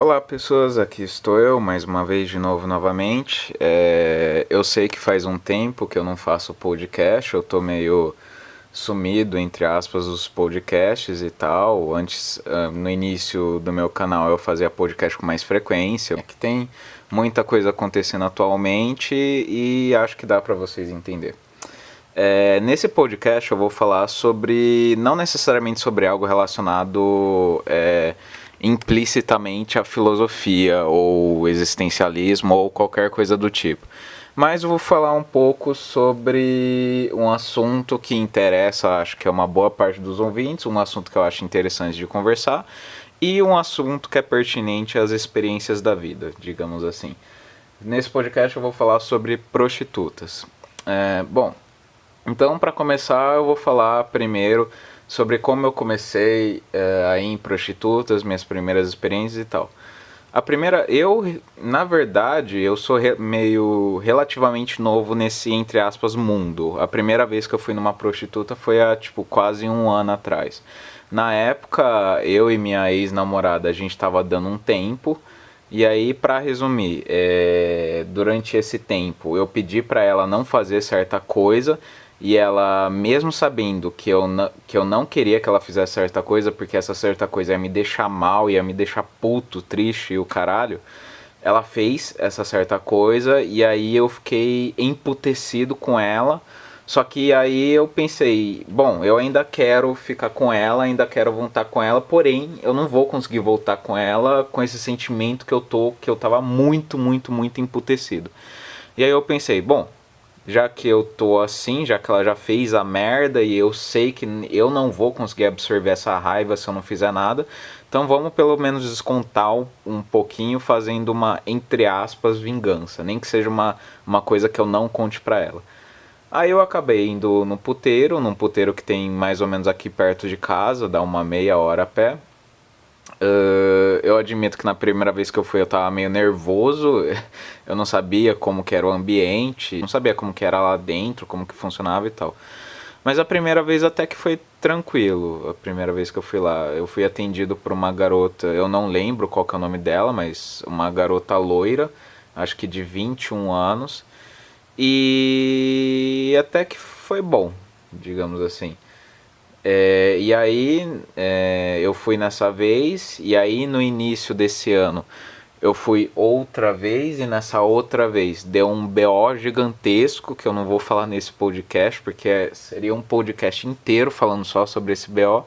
Olá pessoas, aqui estou eu mais uma vez de novo novamente. Eu sei que faz um tempo que eu não faço podcast, eu tô meio sumido entre aspas dos podcasts e tal. Antes, no início do meu canal eu fazia podcast com mais frequência, que tem muita coisa acontecendo atualmente e acho que dá para vocês entenderem. Nesse podcast eu vou falar sobre, não necessariamente sobre algo relacionado implicitamente à filosofia ou existencialismo ou qualquer coisa do tipo. Mas eu vou falar um pouco sobre um assunto que interessa, acho que é uma boa parte dos ouvintes, um assunto que eu acho interessante de conversar e um assunto que é pertinente às experiências da vida, digamos assim. Nesse podcast eu vou falar sobre prostitutas. Bom, então, para começar, eu vou falar primeiro sobre como eu comecei a ir em prostitutas, minhas primeiras experiências e tal. A primeira, na verdade, eu sou meio relativamente novo nesse, entre aspas, mundo. A primeira vez que eu fui numa prostituta foi há, tipo, quase um ano atrás. Na época, eu e minha ex-namorada, a gente tava dando um tempo. E aí, para resumir, durante esse tempo, eu pedi para ela não fazer certa coisa e ela, mesmo sabendo que eu não queria que ela fizesse certa coisa, porque essa certa coisa ia me deixar mal, ia me deixar puto, triste e o caralho, ela fez essa certa coisa e aí eu fiquei emputecido com ela. Só que aí eu pensei, bom, eu ainda quero ficar com ela, ainda quero voltar com ela, porém eu não vou conseguir voltar com ela com esse sentimento que eu tava muito, muito, muito emputecido. E aí eu pensei, bom, já que eu tô assim, já que ela já fez a merda e eu sei que eu não vou conseguir absorver essa raiva se eu não fizer nada, então vamos pelo menos descontar um pouquinho fazendo uma, entre aspas, vingança, nem que seja uma coisa que eu não conte pra ela. Aí eu acabei indo no puteiro, num puteiro que tem mais ou menos aqui perto de casa, dá uma meia hora a pé. Eu admito que na primeira vez que eu fui eu tava meio nervoso, eu não sabia como que era o ambiente, não sabia como que era lá dentro, como que funcionava e tal. Mas a primeira vez até que foi tranquilo, a primeira vez que eu fui lá. Eu fui atendido por uma garota, eu não lembro qual que é o nome dela, mas uma garota loira, acho que de 21 anos. E até que foi bom, digamos assim. E aí eu fui nessa vez, e aí no início desse ano eu fui outra vez, e nessa outra vez deu um BO gigantesco que eu não vou falar nesse podcast, porque seria um podcast inteiro falando só sobre esse BO.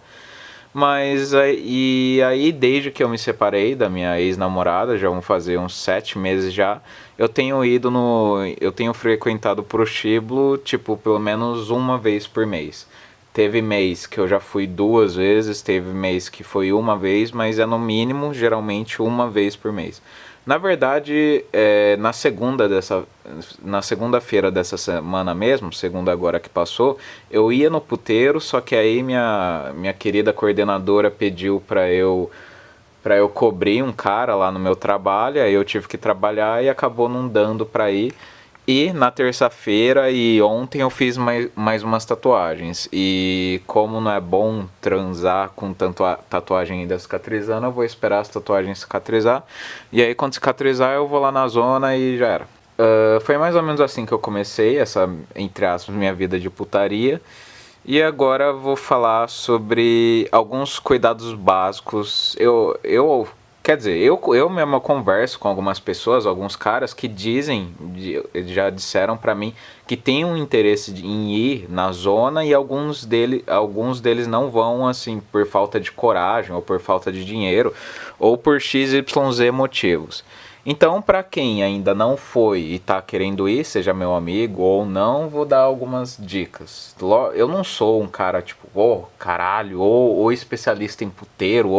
Mas aí, desde que eu me separei da minha ex-namorada, já vão fazer uns 7 meses já, eu tenho ido no. Eu tenho frequentado o prostíbulo, tipo, pelo menos uma vez por mês. Teve mês que eu já fui 2 vezes, teve mês que foi uma vez, mas é no mínimo, geralmente, uma vez por mês. Na verdade, na segunda-feira dessa semana mesmo, segunda agora que passou, eu ia no puteiro, só que aí minha querida coordenadora pediu para eu cobrir um cara lá no meu trabalho, aí eu tive que trabalhar e acabou não dando para ir. E na terça-feira e ontem eu fiz mais umas tatuagens. E como não é bom transar com tanto a tatuagem ainda cicatrizando, eu vou esperar as tatuagens cicatrizar. E aí quando cicatrizar eu vou lá na zona e já era. Foi mais ou menos assim que eu comecei essa, entre aspas, minha vida de putaria. E agora vou falar sobre alguns cuidados básicos. Quer dizer, eu mesmo converso com algumas pessoas, alguns caras que dizem, já disseram pra mim que tem um interesse em ir na zona e alguns deles não vão assim por falta de coragem ou por falta de dinheiro ou por x y z motivos. Então, para quem ainda não foi e está querendo ir, seja meu amigo ou não, vou dar algumas dicas. Eu não sou um cara tipo, caralho, ou especialista em puteiro,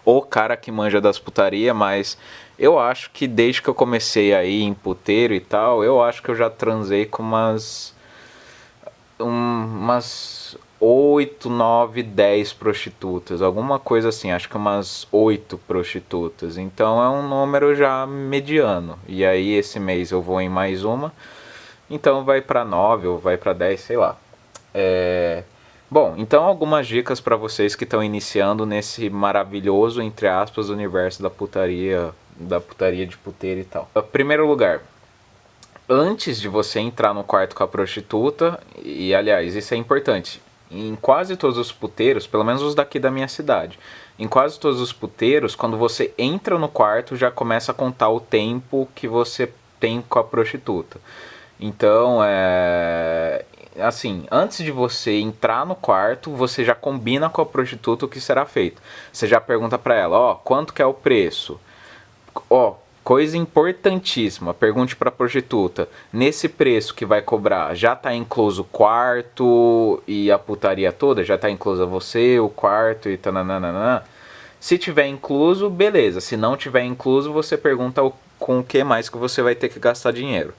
ou cara que manja das putaria, mas eu acho que desde que eu comecei a ir em puteiro e tal, eu acho que eu já transei com umas 8, 9, 10 prostitutas, alguma coisa assim, acho que umas 8 prostitutas. Então é um número já mediano. E aí esse mês eu vou em mais uma, então vai pra 9 ou vai pra 10, sei lá. Bom, então algumas dicas para vocês que estão iniciando nesse maravilhoso, entre aspas, universo da putaria de puteiro e tal. Em primeiro lugar, antes de você entrar no quarto com a prostituta, e aliás, isso é importante, em quase todos os puteiros, pelo menos os daqui da minha cidade, em quase todos os puteiros, quando você entra no quarto, já começa a contar o tempo que você tem com a prostituta. Então, assim, antes de você entrar no quarto, você já combina com a prostituta o que será feito. Você já pergunta pra ela, ó, quanto que é o preço? Ó, coisa importantíssima, pergunte pra prostituta, nesse preço que vai cobrar, já tá incluso o quarto e a putaria toda? Já tá inclusa você, o quarto e tananana? Se tiver incluso, beleza. Se não tiver incluso, você pergunta com o que mais que você vai ter que gastar dinheiro.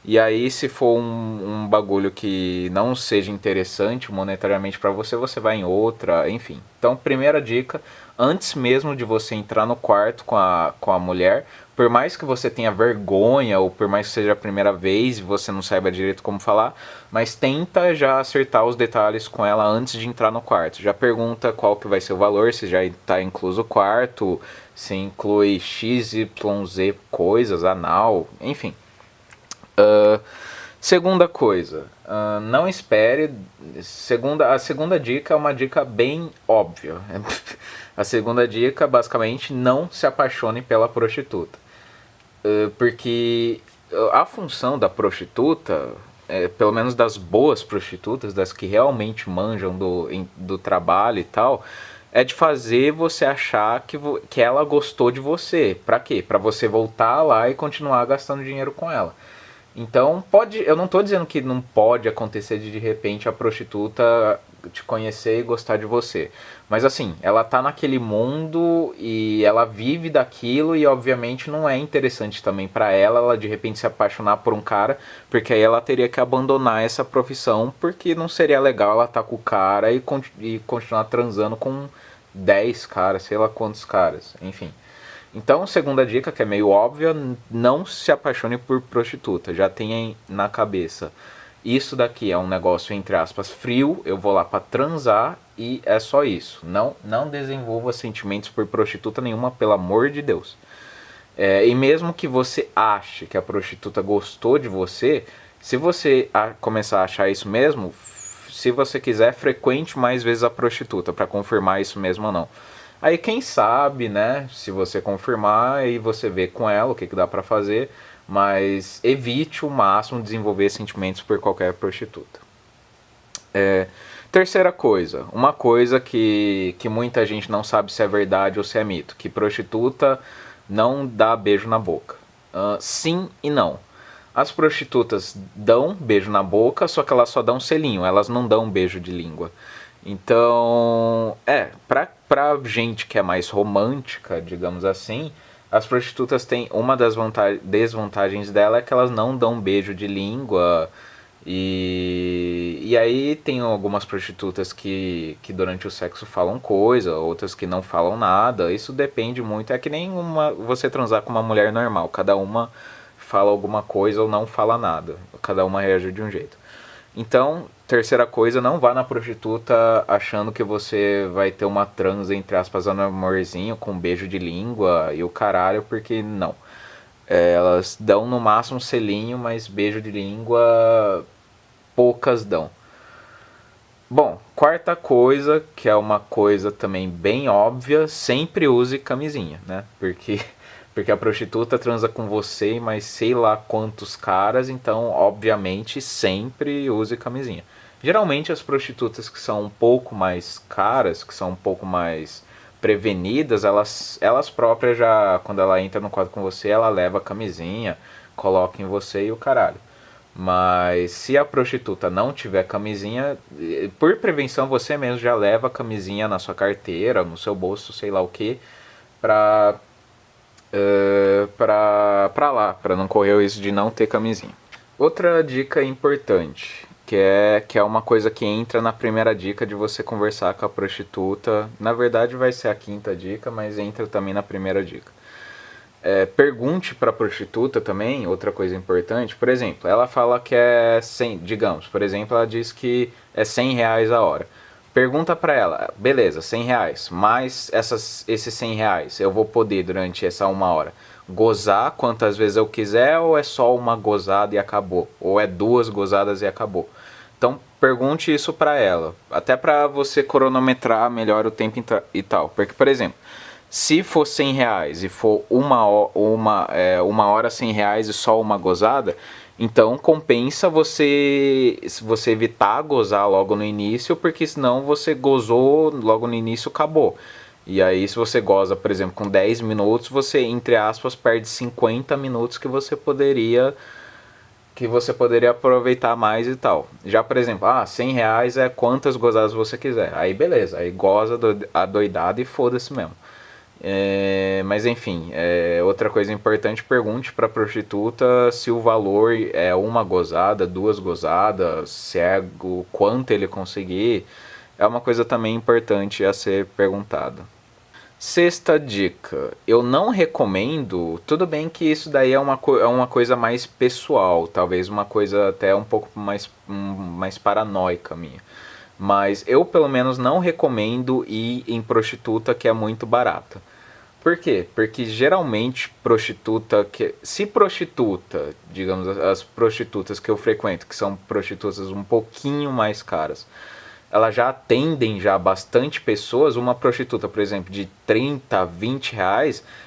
E aí, se for um bagulho que não seja interessante monetariamente para você, você vai em outra, enfim. Então, primeira dica, antes mesmo de você entrar no quarto com a mulher, por mais que você tenha vergonha, ou por mais que seja a primeira vez e você não saiba direito como falar, mas tenta já acertar os detalhes com ela antes de entrar no quarto. Já pergunta qual que vai ser o valor, se já está incluso o quarto, se inclui X, Y, Z coisas, anal, enfim. Segunda coisa, não espere. A segunda dica é uma dica bem óbvia. A segunda dica, basicamente, não se apaixone pela prostituta. Porque a função da prostituta, pelo menos das boas prostitutas, das que realmente manjam do trabalho e tal, é de fazer você achar que ela gostou de você. Pra quê? Pra você voltar lá e continuar gastando dinheiro com ela. Então, eu não estou dizendo que não pode acontecer de repente a prostituta te conhecer e gostar de você. Mas assim, ela tá naquele mundo e ela vive daquilo e obviamente não é interessante também para ela de repente se apaixonar por um cara, porque aí ela teria que abandonar essa profissão, porque não seria legal ela estar com o cara e continuar transando com 10 caras, sei lá quantos caras, enfim. Então, segunda dica, que é meio óbvia, não se apaixone por prostituta. Já tenha na cabeça, isso daqui é um negócio, entre aspas, frio, eu vou lá pra transar e é só isso. Não desenvolva sentimentos por prostituta nenhuma, pelo amor de Deus. E mesmo que você ache que a prostituta gostou de você, se você começar a achar isso mesmo, se você quiser, frequente mais vezes a prostituta para confirmar isso mesmo ou não. Aí quem sabe, né, se você confirmar e você vê com ela o que dá pra fazer, mas evite o máximo desenvolver sentimentos por qualquer prostituta. Terceira coisa, uma coisa que muita gente não sabe se é verdade ou se é mito, que prostituta não dá beijo na boca. Sim e não. As prostitutas dão beijo na boca, só que elas só dão selinho, elas não dão beijo de língua. Então, pra gente que é mais romântica, digamos assim, as prostitutas têm uma das desvantagens dela é que elas não dão beijo de língua. E aí tem algumas prostitutas que durante o sexo falam coisa, outras que não falam nada. Isso depende muito, é que nem você transar com uma mulher normal, cada uma fala alguma coisa ou não fala nada, cada uma reage de um jeito. Então, terceira coisa, não vá na prostituta achando que você vai ter uma trans, entre aspas, um amorzinho com um beijo de língua e o caralho, porque não. Elas dão no máximo selinho, mas beijo de língua poucas dão. Bom, quarta coisa, que é uma coisa também bem óbvia, sempre use camisinha, né? Porque a prostituta transa com você, mas sei lá quantos caras, então, obviamente, sempre use camisinha. Geralmente, as prostitutas que são um pouco mais caras, que são um pouco mais prevenidas, elas próprias já, quando ela entra no quadro com você, ela leva a camisinha, coloca em você e o caralho. Mas se a prostituta não tiver camisinha, por prevenção, você mesmo já leva a camisinha na sua carteira, no seu bolso, sei lá o que, pra lá, pra não correr o risco de não ter camisinha. Outra dica importante, que é uma coisa que entra na primeira dica de você conversar com a prostituta. Na verdade vai ser a quinta dica, mas entra também na primeira dica. Pergunte pra prostituta também, outra coisa importante. Por exemplo, ela fala que é 100, digamos, por exemplo, ela diz que é R$100 a hora. pergunta pra ela, beleza, R$ 100, mas esses R$ 100 eu vou poder durante essa 1 hora gozar quantas vezes eu quiser ou é só uma gozada e acabou? Ou é duas gozadas e acabou? Então pergunte isso pra ela, até pra você cronometrar melhor o tempo e tal. Porque, por exemplo, se for R$ 100 e for uma hora R$ 100 e só uma gozada, então compensa você evitar gozar logo no início, porque senão você gozou logo no início, acabou. E aí se você goza, por exemplo, com 10 minutos, você, entre aspas, perde 50 minutos que você poderia aproveitar mais e tal. Já, por exemplo, R$ 100 é quantas gozadas você quiser. Aí beleza, aí goza adoidado e foda-se mesmo. Mas enfim, outra coisa importante, pergunte para prostituta se o valor é uma gozada, duas gozadas, se é o quanto ele conseguir. É uma coisa também importante a ser perguntada. Sexta dica, eu não recomendo, tudo bem que isso daí é uma coisa mais pessoal, talvez uma coisa até um pouco mais paranoica minha. Mas eu pelo menos não recomendo ir em prostituta que é muito barata. Por quê? Porque geralmente se prostituta, digamos, as prostitutas que eu frequento, que são prostitutas um pouquinho mais caras, elas já atendem já bastante pessoas. Uma prostituta, por exemplo, de 30, R$ 20,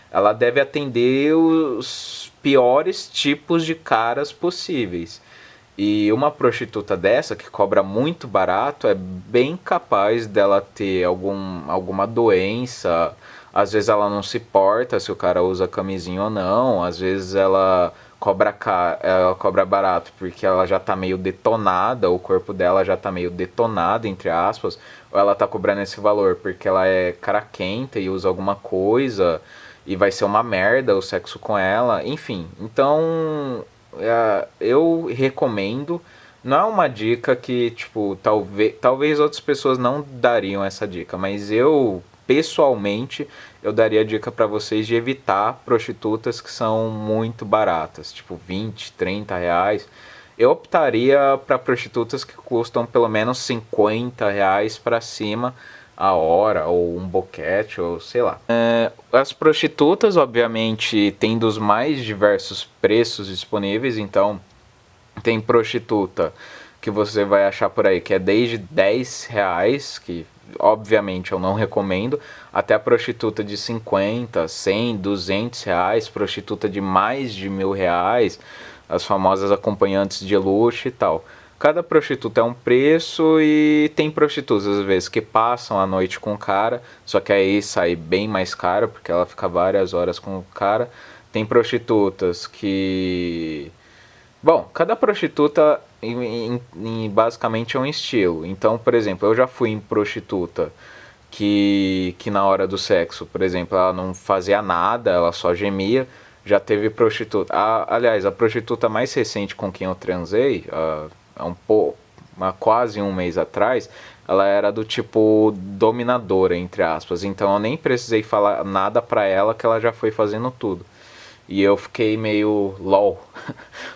ela deve atender os piores tipos de caras possíveis. E uma prostituta dessa, que cobra muito barato, é bem capaz dela ter alguma doença. Às vezes ela não se importa se o cara usa camisinha ou não. Às vezes ela cobra barato porque ela já tá meio detonada, o corpo dela já tá meio detonado, entre aspas. Ou ela tá cobrando esse valor porque ela é craquenta e usa alguma coisa e vai ser uma merda o sexo com ela. Enfim, então eu recomendo. Não é uma dica que, tipo, talvez outras pessoas não dariam essa dica, mas eu, pessoalmente, eu daria a dica pra vocês de evitar prostitutas que são muito baratas, tipo 20, R$ 30. Eu optaria para prostitutas que custam pelo menos R$ 50 pra cima a hora, ou um boquete, ou sei lá. As prostitutas, obviamente, têm dos mais diversos preços disponíveis, então tem prostituta que você vai achar por aí que é desde R$ 10, que obviamente eu não recomendo, até a prostituta de 50, 100, R$ 200, prostituta de mais de R$ 1.000, as famosas acompanhantes de luxo e tal. Cada prostituta é um preço e tem prostitutas às vezes que passam a noite com o cara, só que aí sai bem mais caro porque ela fica várias horas com o cara. Tem prostitutas que... Bom, cada prostituta basicamente é um estilo. Então, por exemplo, eu já fui em prostituta que na hora do sexo, por exemplo, ela não fazia nada, ela só gemia. Já teve prostituta... aliás, a prostituta mais recente com quem eu transei, há quase um mês atrás, ela era do tipo dominadora, entre aspas. Então eu nem precisei falar nada pra ela que ela já foi fazendo tudo. E eu fiquei meio lol,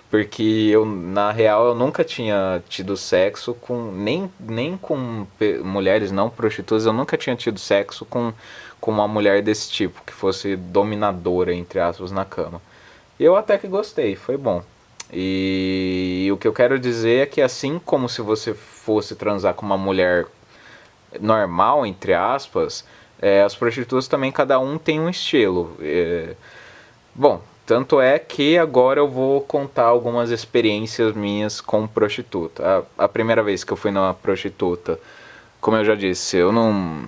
porque na real, eu nunca tinha tido sexo nem com mulheres não prostitutas, eu nunca tinha tido sexo com uma mulher desse tipo, que fosse dominadora, entre aspas, na cama. Eu até que gostei, foi bom. E o que eu quero dizer é que assim como se você fosse transar com uma mulher normal, entre aspas, as prostitutas também, cada um tem um estilo. Bom, tanto é que agora eu vou contar algumas experiências minhas com prostituta. A primeira vez que eu fui numa prostituta, como eu já disse, eu não...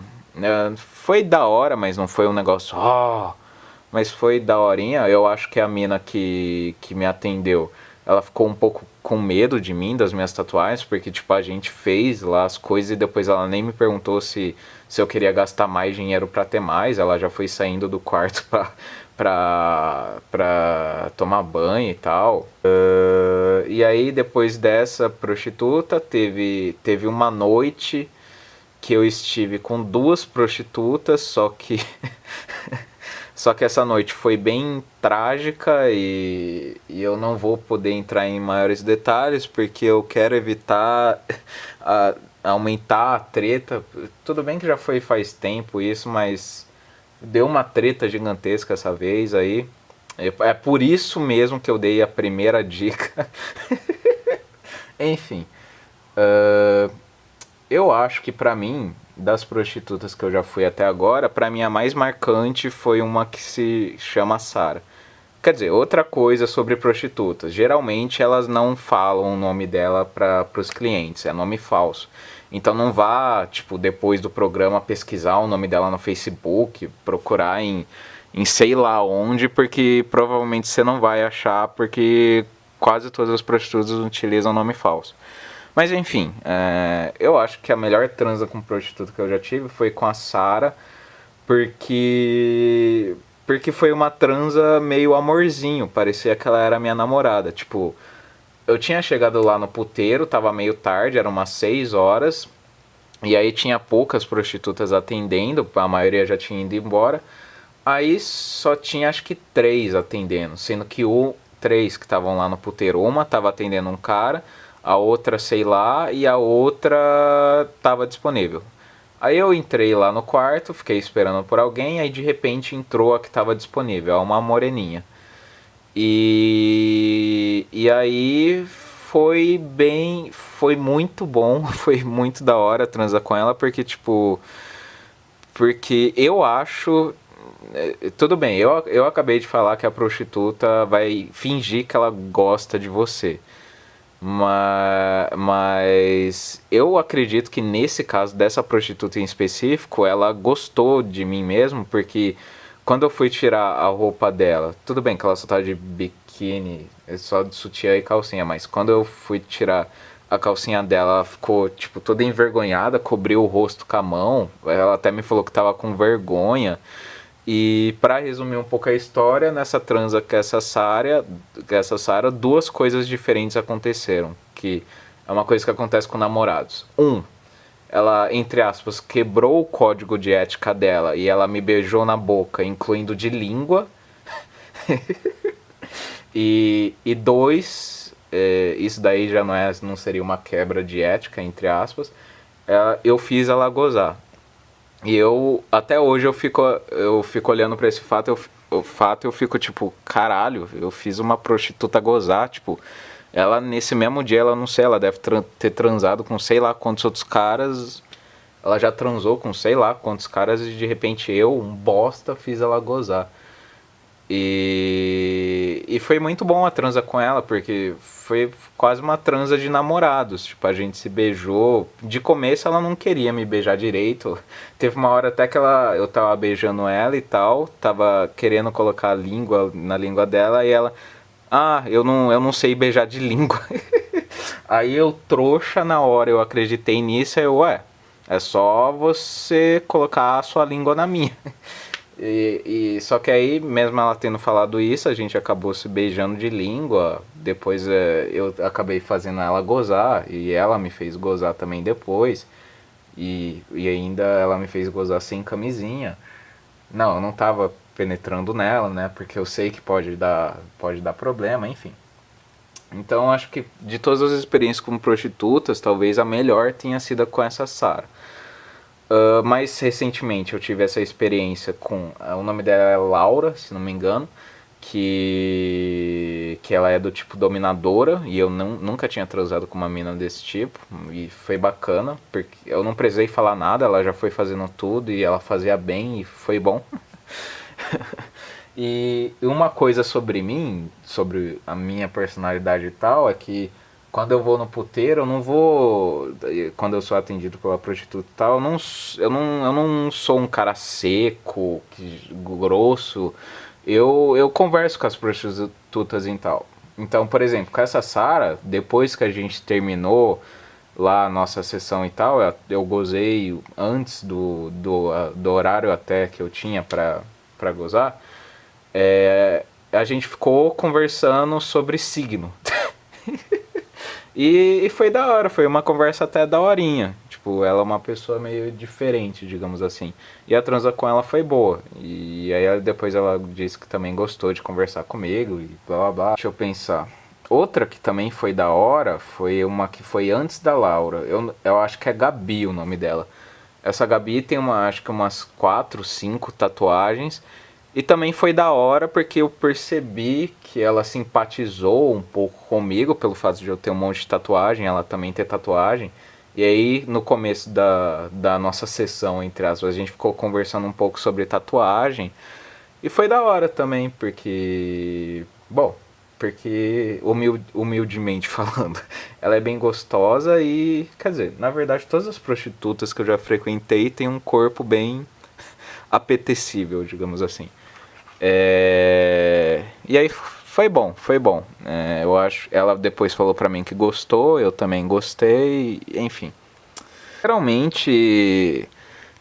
foi da hora, mas não foi um negócio... mas foi daorinha. Eu acho que a mina que me atendeu, ela ficou um pouco com medo de mim, das minhas tatuagens, porque tipo, a gente fez lá as coisas e depois ela nem me perguntou se eu queria gastar mais dinheiro pra ter mais. Ela já foi saindo do quarto pra tomar banho e tal. E aí depois dessa prostituta teve uma noite que eu estive com duas prostitutas, só que só que essa noite foi bem trágica e eu não vou poder entrar em maiores detalhes porque eu quero evitar aumentar a treta. Tudo bem que já foi faz tempo isso, mas deu uma treta gigantesca essa vez aí. É por isso mesmo que eu dei a primeira dica. Enfim, eu acho que pra mim, das prostitutas que eu já fui até agora, pra mim a mais marcante foi uma que se chama Sara. Quer dizer, outra coisa sobre prostitutas. Geralmente elas não falam o nome dela para os clientes, é nome falso. Então não vá, tipo, depois do programa pesquisar o nome dela no Facebook, procurar em sei lá onde, porque provavelmente você não vai achar, porque quase todas as prostitutas utilizam nome falso. Mas enfim, eu acho que a melhor transa com prostituta que eu já tive foi com a Sara, porque foi uma transa meio amorzinho, parecia que ela era minha namorada. Tipo, eu tinha chegado lá no puteiro, tava meio tarde, eram umas 6 horas, e aí tinha poucas prostitutas atendendo, a maioria já tinha ido embora. Aí só tinha acho que 3 atendendo, sendo que o 3 que estavam lá no puteiro, uma tava atendendo um cara, a outra sei lá, e a outra tava disponível. Aí eu entrei lá no quarto, fiquei esperando por alguém, aí de repente entrou a que estava disponível, uma moreninha. E aí foi muito bom, foi muito da hora transar com ela, porque tipo, porque eu acho, tudo bem, eu acabei de falar que a prostituta vai fingir que ela gosta de você. Mas eu acredito que nesse caso dessa prostituta em específico, ela gostou de mim mesmo, porque quando eu fui tirar a roupa dela, tudo bem que ela só tá de biquíni, só de sutiã e calcinha, mas quando eu fui tirar a calcinha dela, ela ficou tipo toda envergonhada, cobriu o rosto com a mão, ela até me falou que tava com vergonha. E para resumir um pouco a história, nessa transa com essa Sarah, duas coisas diferentes aconteceram, que é uma coisa que acontece com namorados. Ela, entre aspas, quebrou o código de ética dela e ela me beijou na boca, incluindo de língua. E dois, isso daí já não seria uma quebra de ética, entre aspas, eu fiz ela gozar. E até hoje eu fico olhando pra esse fato eu fico tipo, caralho, eu fiz uma prostituta gozar, tipo, ela nesse mesmo dia, ela não sei, ela deve ter transado com sei lá quantos outros caras, ela já transou com sei lá quantos caras e de repente eu, um bosta, fiz ela gozar. E foi muito bom a transa com ela, porque foi quase uma transa de namorados. Tipo, a gente se beijou. De começo ela não queria me beijar direito. Teve uma hora até que eu tava beijando ela e tal, tava querendo colocar a língua na língua dela e ela. Ah, eu não sei beijar de língua. Aí eu, trouxa, na hora eu acreditei nisso, é só você colocar a sua língua na minha. Só que aí, mesmo ela tendo falado isso, a gente acabou se beijando de língua. Depois eu acabei fazendo ela gozar e ela me fez gozar também depois. E ainda ela me fez gozar sem camisinha. Não, eu não tava penetrando nela, né? Porque eu sei que pode dar problema, enfim. Então acho que de todas as experiências como prostitutas, talvez a melhor tenha sido com essa Sarah. Mais recentemente eu tive essa experiência com. O nome dela é Laura, se não me engano. Que ela é do tipo dominadora. E eu nunca tinha transado com uma mina desse tipo. E foi bacana, porque eu não precisei falar nada. Ela já foi fazendo tudo e ela fazia bem e foi bom. E uma coisa sobre mim, sobre a minha personalidade e tal, é que quando eu vou no puteiro, eu não vou. Quando eu sou atendido pela prostituta e tal, eu não sou um cara seco, grosso. Eu converso com as prostitutas e tal. Então, por exemplo, com essa Sarah, depois que a gente terminou lá a nossa sessão e tal, eu gozei antes do horário até que eu tinha pra gozar. A gente ficou conversando sobre signo. E foi da hora, foi uma conversa até daorinha. Tipo, ela é uma pessoa meio diferente, digamos assim. E a transa com ela foi boa. E aí depois ela disse que também gostou de conversar comigo e blá blá blá. Deixa eu pensar. Outra que também foi da hora foi uma que foi antes da Laura. Eu acho que é Gabi o nome dela. Essa Gabi tem acho que umas 4, 5 tatuagens. E também foi da hora porque eu percebi que ela simpatizou um pouco comigo pelo fato de eu ter um monte de tatuagem, ela também ter tatuagem. E aí, no começo da nossa sessão, entre aspas, a gente ficou conversando um pouco sobre tatuagem. E foi da hora também, porque. Bom, porque humildemente falando, ela é bem gostosa e. Quer dizer, na verdade, todas as prostitutas que eu já frequentei têm um corpo bem apetecível, digamos assim. E aí foi bom, foi bom. Eu acho. Ela depois falou pra mim que gostou, eu também gostei, enfim. Geralmente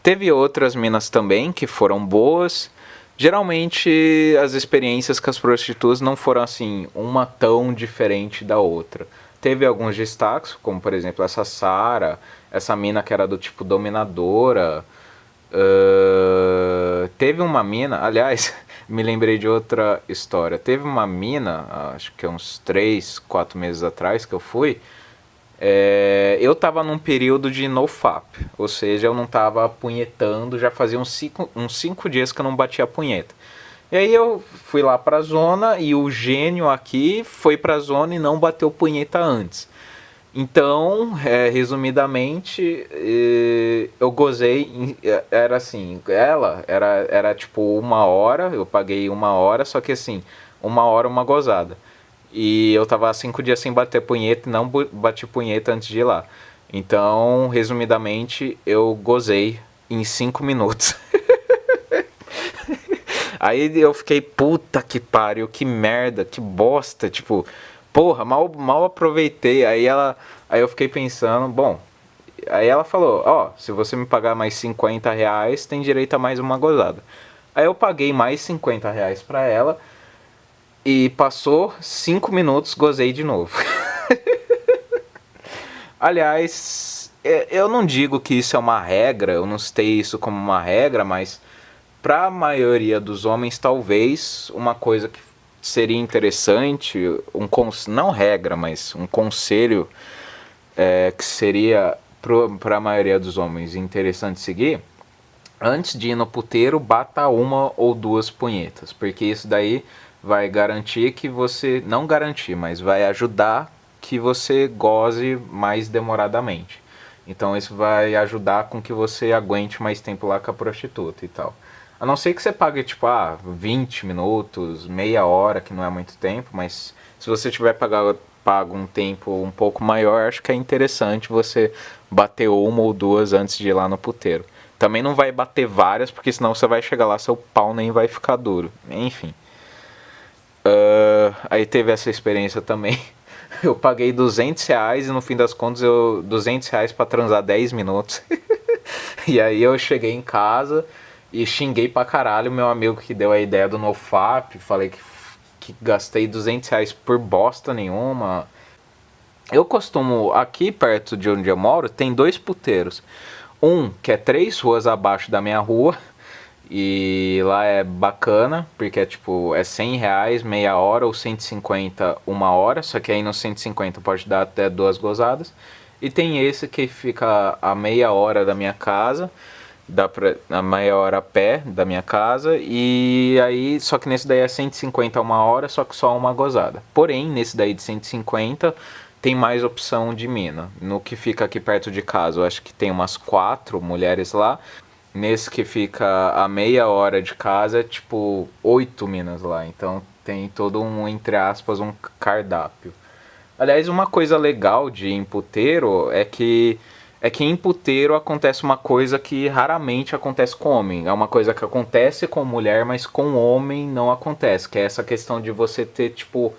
teve outras minas também que foram boas. Geralmente as experiências com as prostitutas não foram assim, uma tão diferente da outra. Teve alguns destaques, como por exemplo essa Sara, essa mina que era do tipo dominadora. Teve uma mina, aliás, me lembrei de outra história. Teve uma mina, acho que uns 3, 4 meses atrás que eu fui. Eu tava num período de nofap, ou seja, eu não tava punhetando, já fazia uns 5 dias que eu não batia a punheta. E aí eu fui lá pra zona e o gênio aqui foi pra zona e não bateu punheta antes. Então, resumidamente, eu gozei, era assim, ela era tipo 1 hora, eu paguei 1 hora, só que assim, 1 hora uma gozada. E eu tava 5 dias sem bater punheta e não bati punheta antes de ir lá. Então, resumidamente, eu gozei em 5 minutos. Aí eu fiquei, puta que pariu, que merda, que bosta, tipo, porra, mal aproveitei. Aí eu fiquei pensando, bom, aí ela falou, ó, se você me pagar mais R$ 50, tem direito a mais uma gozada. Aí eu paguei mais R$ 50 pra ela e passou 5 minutos, gozei de novo. Aliás, eu não digo que isso é uma regra, eu não citei isso como uma regra, mas para a maioria dos homens, talvez uma coisa que seria interessante, não regra, mas um conselho que seria para a maioria dos homens interessante seguir, antes de ir no puteiro, bata 1 ou 2 punhetas, porque isso daí vai garantir que você, não garantir, mas vai ajudar que você goze mais demoradamente. Então isso vai ajudar com que você aguente mais tempo lá com a prostituta e tal. A não ser que você pague tipo 20 minutos, meia hora, que não é muito tempo, mas se você tiver pago um tempo um pouco maior, acho que é interessante você bater 1 ou 2 antes de ir lá no puteiro. Também não vai bater várias, porque senão você vai chegar lá, seu pau nem vai ficar duro. Enfim. Aí teve essa experiência também. Eu paguei R$ 200 e no fim das contas R$ 200 pra transar 10 minutos. E aí eu cheguei em casa e xinguei pra caralho meu amigo que deu a ideia do NoFap. Falei que gastei R$ 200 por bosta nenhuma. Eu costumo, aqui perto de onde eu moro, tem 2 puteiros. Um que é 3 ruas abaixo da minha rua. E lá é bacana, porque é tipo, é R$ 100 meia hora ou 150 1 hora. Só que aí no 150 pode dar até 2 gozadas. E tem esse que fica a meia hora da minha casa, dá pra, a meia hora a pé da minha casa. E aí, só que nesse daí é 150 1 hora, só que só uma gozada. Porém, nesse daí de 150 tem mais opção de mina. No que fica aqui perto de casa, eu acho que tem umas 4 mulheres lá. Nesse que fica a meia hora de casa, é tipo 8 minas lá. Então tem todo um, entre aspas, um cardápio. Aliás, uma coisa legal de emputeiro é que em puteiro acontece uma coisa que raramente acontece com homem. É uma coisa que acontece com mulher, mas com homem não acontece. Que é essa questão de você ter, tipo,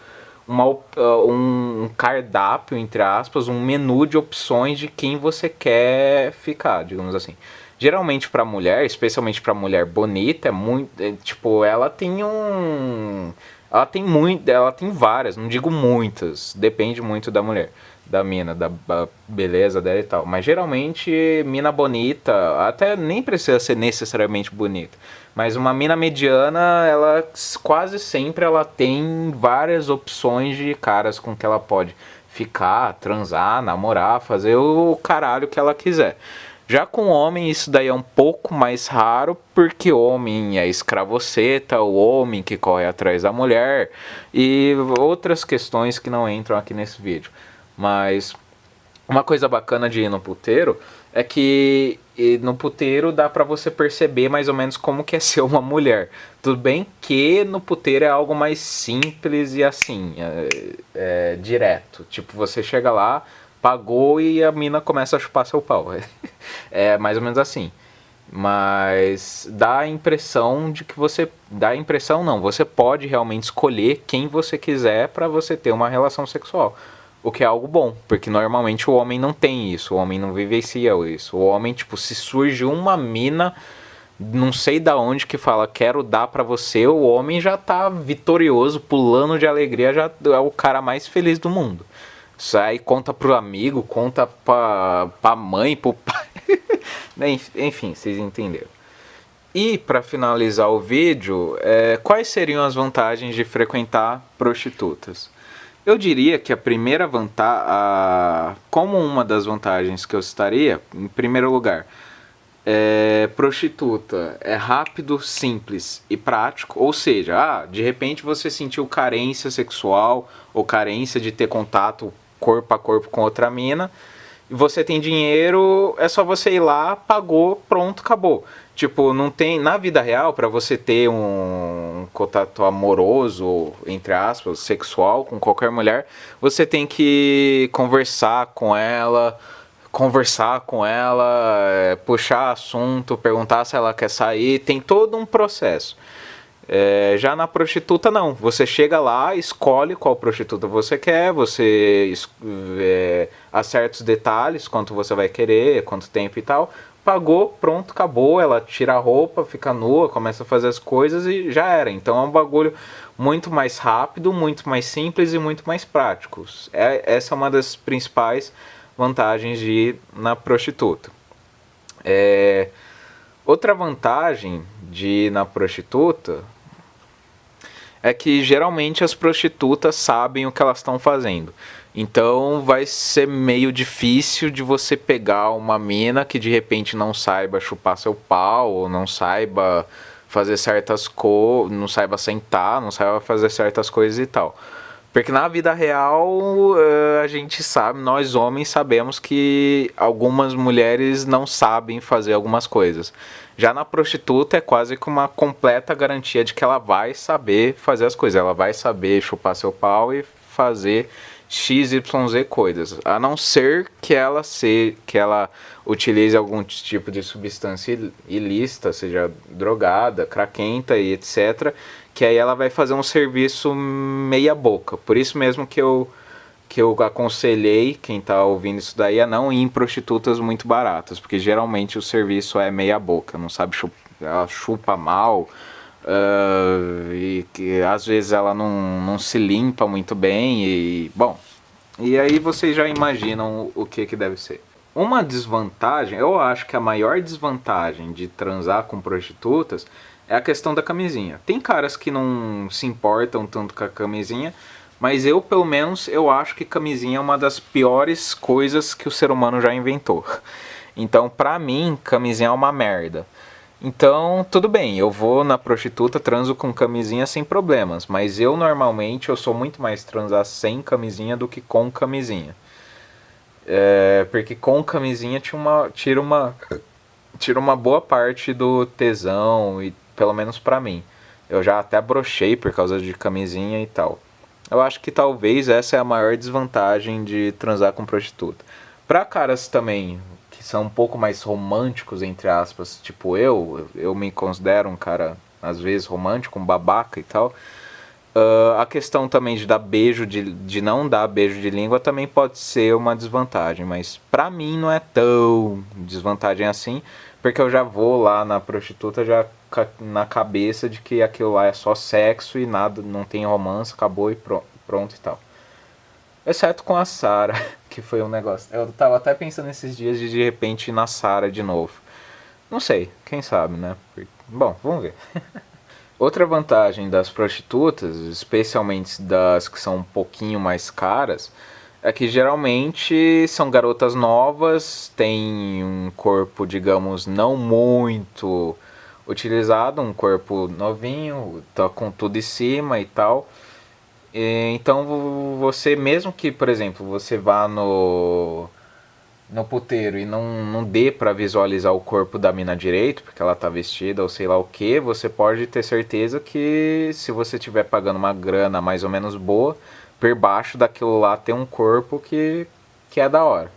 um cardápio, entre aspas, um menu de opções de quem você quer ficar, digamos assim. Geralmente pra mulher, especialmente pra mulher bonita, tipo, ela tem ela tem várias, não digo muitas, depende muito da mulher, da mina, da beleza dela e tal. Mas geralmente, mina bonita, até nem precisa ser necessariamente bonita, mas uma mina mediana, ela quase sempre ela tem várias opções de caras com que ela pode ficar, transar, namorar, fazer o caralho que ela quiser. Já com homem, isso daí é um pouco mais raro, porque o homem é escravoceta, o homem que corre atrás da mulher e outras questões que não entram aqui nesse vídeo. Mas uma coisa bacana de ir no puteiro é que no puteiro dá pra você perceber mais ou menos como que é ser uma mulher. Tudo bem que no puteiro é algo mais simples e assim, direto. Tipo, você chega lá, pagou e a mina começa a chupar seu pau. É mais ou menos assim. Mas dá a impressão de que você... Dá a impressão não, você pode realmente escolher quem você quiser pra você ter uma relação sexual. O que é algo bom, porque normalmente o homem não tem isso, o homem não vivencia isso. O homem, tipo, se surge uma mina, não sei da onde que fala, quero dar pra você, o homem já tá vitorioso, pulando de alegria, já é o cara mais feliz do mundo. Sai, conta pro amigo, conta pra mãe, pro pai. Enfim, vocês entenderam. E para finalizar o vídeo, quais seriam as vantagens de frequentar prostitutas? Eu diria que a primeira vantagem, como uma das vantagens que eu citaria, em primeiro lugar, prostituta é rápido, simples e prático, ou seja, de repente você sentiu carência sexual ou carência de ter contato corpo a corpo com outra mina, e você tem dinheiro, é só você ir lá, pagou, pronto, acabou. Tipo, não tem, na vida real, para você ter um contato amoroso, entre aspas, sexual com qualquer mulher, você tem que conversar com ela, puxar assunto, perguntar se ela quer sair, tem todo um processo. Já na prostituta não, você chega lá, escolhe qual prostituta você quer, você acerta os detalhes, quanto você vai querer, quanto tempo e tal, pagou, pronto, acabou, ela tira a roupa, fica nua, começa a fazer as coisas e já era. Então é um bagulho muito mais rápido, muito mais simples e muito mais prático. Essa é uma das principais vantagens de ir na prostituta. Outra vantagem de ir na prostituta é que geralmente as prostitutas sabem o que elas estão fazendo. Então vai ser meio difícil de você pegar uma mina que de repente não saiba chupar seu pau, ou não saiba fazer certas coisas, não saiba sentar, não saiba fazer certas coisas e tal. Porque na vida real a gente sabe, nós homens sabemos que algumas mulheres não sabem fazer algumas coisas. Já na prostituta é quase que uma completa garantia de que ela vai saber fazer as coisas. Ela vai saber chupar seu pau e fazer XYZ coisas. A não ser que ela utilize algum tipo de substância ilícita, seja drogada, craquenta e etc., que aí ela vai fazer um serviço meia boca. Por isso mesmo que eu aconselhei quem tá ouvindo isso daí a não ir em prostitutas muito baratas, porque geralmente o serviço é meia boca, não sabe ela chupa mal, e que às vezes ela não se limpa muito bem, e bom, e aí vocês já imaginam o que deve ser. Uma desvantagem, eu acho que a maior desvantagem de transar com prostitutas é a questão da camisinha. Tem caras que não se importam tanto com a camisinha, mas eu, pelo menos, eu acho que camisinha é uma das piores coisas que o ser humano já inventou. Então, pra mim, camisinha é uma merda. Então, tudo bem, eu vou na prostituta, transo com camisinha sem problemas, mas eu, normalmente, eu sou muito mais transar sem camisinha do que com camisinha. Porque com camisinha tira uma boa parte do tesão, e pelo menos pra mim. Eu já até brochei por causa de camisinha e tal. Eu acho que talvez essa é a maior desvantagem de transar com prostituta. Pra caras também que são um pouco mais românticos, entre aspas, tipo eu me considero um cara, às vezes, romântico, um babaca e tal. A questão também de dar beijo, de não dar beijo de língua também pode ser uma desvantagem, mas pra mim não é tão desvantagem assim, porque eu já vou lá na prostituta já na cabeça de que aquilo lá é só sexo e nada, não tem romance, acabou e pronto e tal. Exceto com a Sarah, que foi um negócio. Eu tava até pensando esses dias de repente ir na Sarah de novo. Não sei, quem sabe, né? Bom, vamos ver. Outra vantagem das prostitutas, especialmente das que são um pouquinho mais caras, é que geralmente são garotas novas, têm um corpo, digamos, não muito utilizado, um corpo novinho, tá com tudo em cima e tal. Então você, mesmo que, por exemplo, você vá no puteiro e não dê pra visualizar o corpo da mina direito, porque ela tá vestida ou sei lá o que, você pode ter certeza que se você estiver pagando uma grana mais ou menos boa, por baixo daquilo lá tem um corpo que é da hora.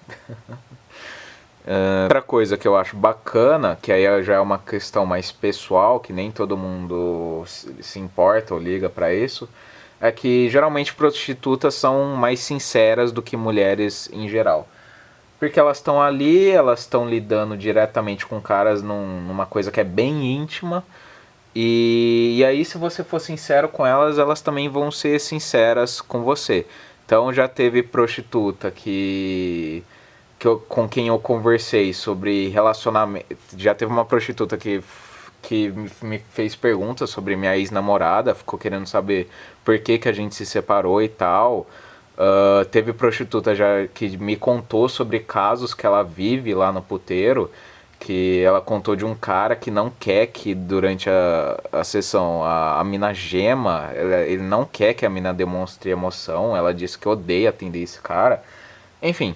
Outra coisa que eu acho bacana, que aí já é uma questão mais pessoal, que nem todo mundo se importa ou liga pra isso, é que geralmente prostitutas são mais sinceras do que mulheres em geral. Porque elas estão ali, elas estão lidando diretamente com caras numa coisa que é bem íntima. E aí, se você for sincero com elas, elas também vão ser sinceras com você. Então, já teve prostituta com quem eu conversei sobre relacionamento. Já teve uma prostituta que me fez perguntas sobre minha ex-namorada, ficou querendo saber por que a gente se separou e tal. Teve prostituta já que me contou sobre casos que ela vive lá no puteiro, que ela contou de um cara que não quer que durante a sessão a mina gema, ele não quer que a mina demonstre emoção, ela disse que odeia atender esse cara. Enfim,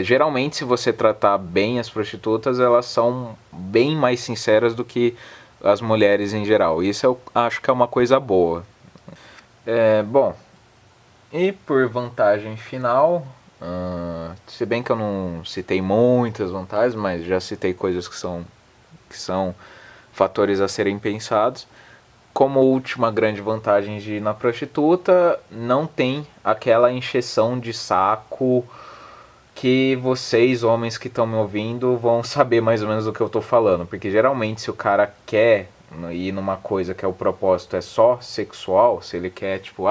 geralmente se você tratar bem as prostitutas, elas são bem mais sinceras do que as mulheres em geral. Isso eu acho que é uma coisa boa. Bom, e por vantagem final, se bem que eu não citei muitas vantagens, mas já citei coisas que são fatores a serem pensados. Como última grande vantagem de ir na prostituta, não tem aquela encheção de saco que vocês, homens que estão me ouvindo, vão saber mais ou menos do que eu estou falando. Porque geralmente se o cara quer ir numa coisa que o propósito é só sexual, se ele quer tipo,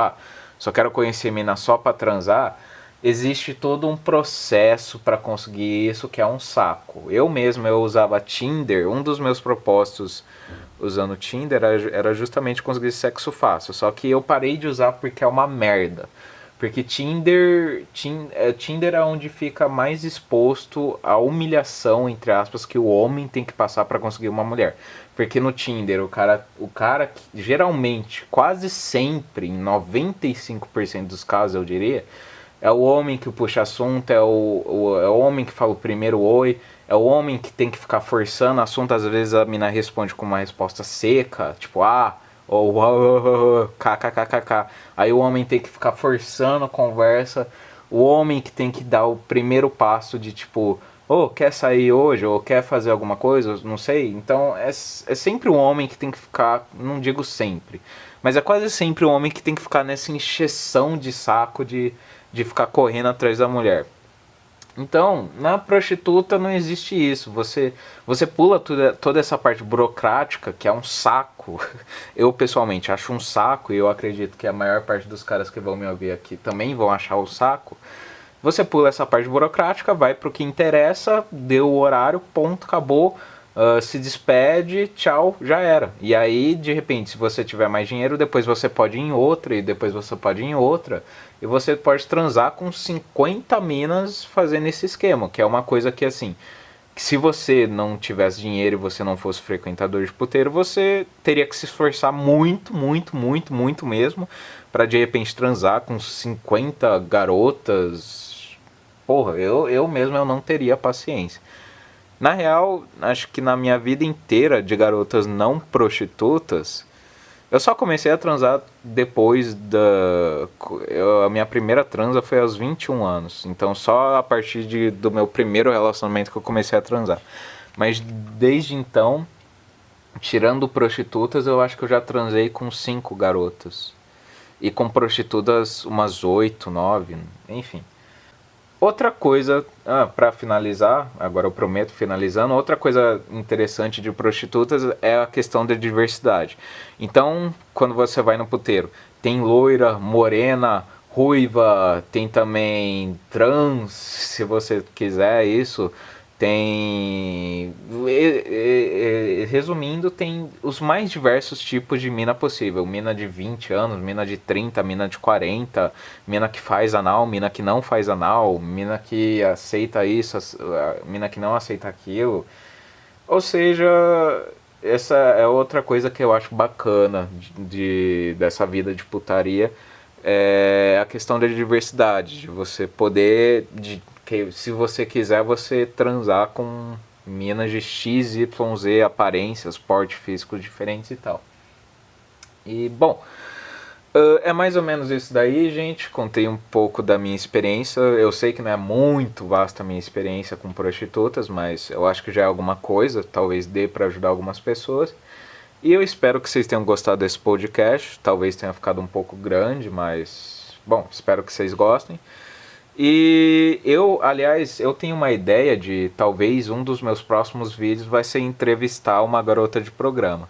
só quero conhecer mina só pra transar, existe todo um processo para conseguir isso que é um saco. Eu usava Tinder, um dos meus propósitos usando Tinder era justamente conseguir sexo fácil, só que eu parei de usar porque é uma merda. Porque Tinder é onde fica mais exposto a humilhação, entre aspas, que o homem tem que passar para conseguir uma mulher. Porque no Tinder, o cara geralmente, quase sempre, em 95% dos casos eu diria, é o homem que puxa assunto, é o homem que fala o primeiro oi, é o homem que tem que ficar forçando assunto. Às vezes a mina responde com uma resposta seca, tipo, ou kkkk. Aí o homem tem que ficar forçando a conversa. O homem que tem que dar o primeiro passo de tipo, quer sair hoje? Ou quer fazer alguma coisa? Não sei. Então é sempre o homem que tem que ficar, não digo sempre, mas é quase sempre o homem que tem que ficar nessa encheção de saco de ficar correndo atrás da mulher. Então, na prostituta não existe isso. Você pula toda essa parte burocrática, que é um saco. Eu, pessoalmente, acho um saco, e eu acredito que a maior parte dos caras que vão me ouvir aqui também vão achar o saco. Você pula essa parte burocrática, vai pro que interessa, deu o horário, ponto, acabou. Se despede, tchau, já era. E aí, de repente, se você tiver mais dinheiro, depois você pode ir em outra, e depois você pode ir em outra. E você pode transar com 50 minas fazendo esse esquema, que é uma coisa que, assim, que se você não tivesse dinheiro e você não fosse frequentador de puteiro, você teria que se esforçar muito, muito, muito, muito mesmo, pra de repente transar com 50 garotas. Porra, eu mesmo eu não teria paciência. Na real, acho que na minha vida inteira de garotas não prostitutas, eu só comecei a transar depois a minha primeira transa foi aos 21 anos. Então só a partir do meu primeiro relacionamento que eu comecei a transar. Mas desde então, tirando prostitutas, eu acho que eu já transei com 5 garotas. E com prostitutas umas 8, 9, enfim. Outra coisa, para finalizar, agora eu prometo finalizando, outra coisa interessante de prostitutas é a questão da diversidade. Então, quando você vai no puteiro, tem loira, morena, ruiva, tem também trans, se você quiser isso, tem. Resumindo, tem os mais diversos tipos de mina possível. Mina de 20 anos, mina de 30, mina de 40, mina que faz anal, mina que não faz anal, mina que aceita isso, mina que não aceita aquilo. Ou seja, essa é outra coisa que eu acho bacana dessa vida de putaria, é a questão da diversidade, de você poder, que se você quiser, você transar com minas de X, Y, Z, aparências, porte físico diferentes e tal. E, bom, é mais ou menos isso daí, gente. Contei um pouco da minha experiência. Eu sei que não é muito vasta a minha experiência com prostitutas, mas eu acho que já é alguma coisa. Talvez dê para ajudar algumas pessoas. E eu espero que vocês tenham gostado desse podcast. Talvez tenha ficado um pouco grande, mas... bom, espero que vocês gostem. E eu, aliás, eu tenho uma ideia de talvez um dos meus próximos vídeos vai ser entrevistar uma garota de programa.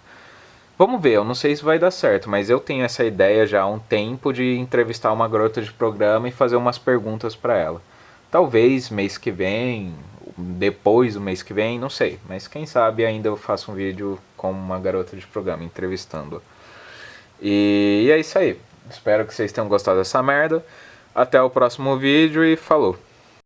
Vamos ver, eu não sei se vai dar certo, mas eu tenho essa ideia já há um tempo de entrevistar uma garota de programa e fazer umas perguntas para ela. Talvez mês que vem, depois do mês que vem, não sei. Mas quem sabe ainda eu faço um vídeo com uma garota de programa entrevistando. E é isso aí. Espero que vocês tenham gostado dessa merda. Até o próximo vídeo e falou!